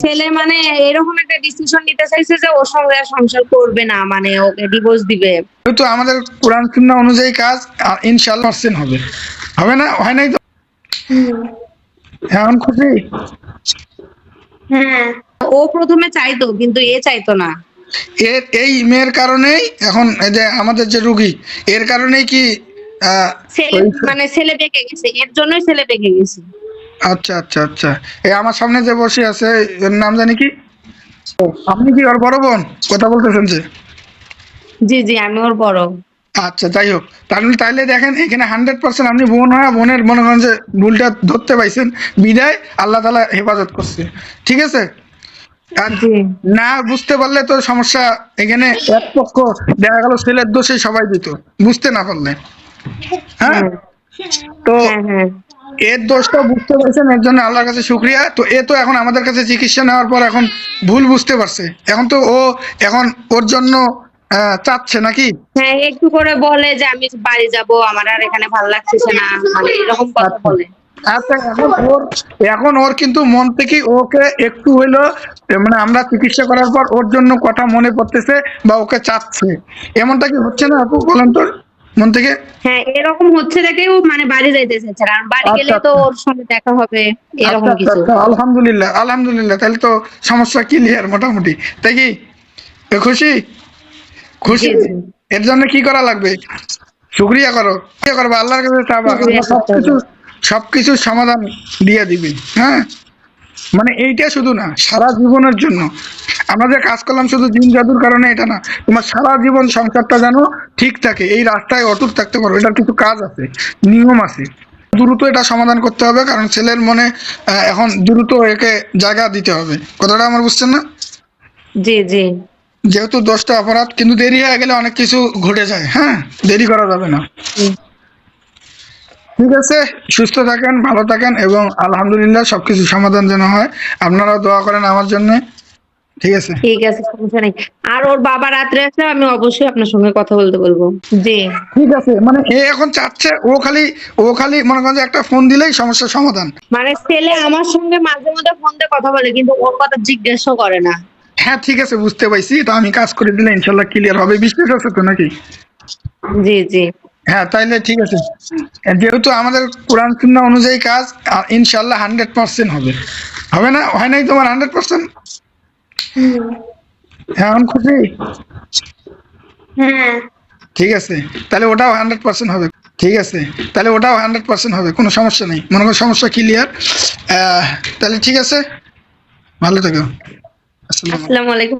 ছেলে মানে এরকম একটা ডিসিশন নিতে চাইছে যে ওর সঙ্গে আর সংসার করবে না, মানে ওকে ডিভোর্স দিবে। তো আমাদের কোরআন সুন্নাহ অনুযায়ী কাজ ইনশাআল্লাহ পার্সেন্ট হবে। হবে না? হয় নাই তো? এখন খুশি? হ্যাঁ, ও প্রথমে চাইতো কিন্তু এ চাইতো না। এই মেয়ের কারণেই এখন এই যে আমাদের যে রুগী, এর কারণেই কি ছেলে মানে ছেলে পেকে গেছে, এর জন্যই ছেলে পেকে গেছে। আচ্ছা আচ্ছা আচ্ছা। এই আমার সামনে যে বসে আছে এর নাম জানি কি? আপনি কি ওর বড় বোন? কথা বলতেছেন যে? জি জি, আমি ওর বড়। আচ্ছা, যাই হোক, তাইলে দেখেন এখানে 100% আপনি বোন হয় বোনের মনে করেন যে ভুলটা ধরতে পাইছেন, বিদায় আল্লাহ তাআলা হেফাজত করছে। ঠিক আছে? আর জি না বুঝতে পারলে তো সমস্যা। এখানে এক পক্ষ দেখা গেল ছেলের দোষে সবাই দিত, বুঝতে না পারলে। হ্যাঁ, হ্যাঁ তো হ্যাঁ হ্যাঁ এর দোষটা বুঝতে পারছেন, এর জন্য আল্লাহর কাছে শুকরিয়া। তো এ তো এখন আমাদের কাছে চিকিৎসা নেওয়ার পর এখন ভুল বুঝতে পারছে, এখন তো ও এখন ওর জন্য চাচ্ছে নাকি? হ্যাঁ, একটু করে বলে যে আমি বাড়ি যাব, আমার আর এখানে ভালো লাগতেছে না, মানে এরকম কথা আচ্ছা বলে। আচ্ছা, এখন ওর কিন্তু মন থেকে ওকে একটু হইলো মানে আমরা চিকিৎসা করার পর ওর জন্য কথা মনে পড়তেছে বা ওকে চাচ্ছে, এমনটা কি হচ্ছে না আপু, বলেন তো মন থেকে? হ্যাঁ, এরকম হচ্ছে দেখেও মানে বাড়ি যাইতে চাইছে, কারণ বাড়ি আচ্ছা গেলে তো আচ্ছা ওর সঙ্গে দেখা হবে, আচ্ছা এরকম আচ্ছা কিছু। আচ্ছা, আলহামদুলিল্লাহ আলহামদুলিল্লাহ, তাহলে তো সমস্যা ক্লিয়ার মোটামুটি। তাই কি? এ খুশি? জি খুশি? জি, এর জন্য কি করা লাগবে? শুকরিয়া করো, কি করবে, আল্লাহর কাছে চাবা, শুকরিয়া আল্লাহ করতে হবে। সবকিছু সমাধান দিয়ে দিবেন। হ্যাঁ, মানে এইটা শুধু না, সারা জীবনের জন্য আমরা যে কাজ করলাম শুধু জিন জাদুর কারণে এটা না, তোমার সারা জীবন সংসারটা যেন ঠিক থাকে, এই রাস্তায় অটুট থাকতে পারো, এটার কিছু কাজ আছে, নিয়ম আছে। দ্রুত এটা সমাধান করতে হবে, কারণ ছেলের মনে এখন দ্রুত একে জায়গা দিতে হবে। কথাটা আমার বুঝছেন না? জি জি, যেহেতু 10টা অপরাধ, কিন্তু দেরি হয়ে গেলে অনেক কিছু ঘটে যায়। হ্যাঁ, দেরি করা যাবে না। ঠিক আছে, সুস্থ থাকেন, ভালো থাকেন, এবং আলহামদুলিল্লাহ সবকিছু সমাধান যেন হয়। আপনারাও দোয়া করেন আমার জন্য। ঠিক আছে? ঠিক আছে, সমস্যা নেই। আর ওর বাবা রাত্রে আসলে আমি অবশ্যই আপনার সঙ্গে কথা বলতে বলবো। জি, ঠিক আছে, মানে এ এখন চাচ্ছে ও খালি মনে করেন যে একটা ফোন দিলেই সমস্যার সমাধান। মানে ছেলে আমার সঙ্গে মাঝে মধ্যে ফোন দিয়ে কথা বলে, কিন্তু ওর কথা জিজ্ঞেসও করে না। হ্যাঁ ঠিক আছে, বুঝতে পাইছি, এটা আমি কাজ করে দিলে ইনশাল্লাহ ক্লিয়ার হবে। বিশ্বাস আছে তো নাকি? জি জি, হ্যাঁ, তাইলে ঠিক আছে। যেহেতু আমাদের কোরআন সুন্নাহ অনুযায়ী কাজ ইনশাল্লাহ 100% হবে। হবে না? হয় নাই তোমার 100%? হ্যাঁ, এখন খুশি? হ্যাঁ ঠিক আছে, তাহলে ওটাও 100% হবে। ঠিক আছে, তাহলে ওটাও 100% হবে, কোনো সমস্যা নেই, মনে করো সমস্যা ক্লিয়ার। তাহলে ঠিক আছে, ভালো থেকো। আসসালামু আলাইকুম। আসসালামু আলাইকুম।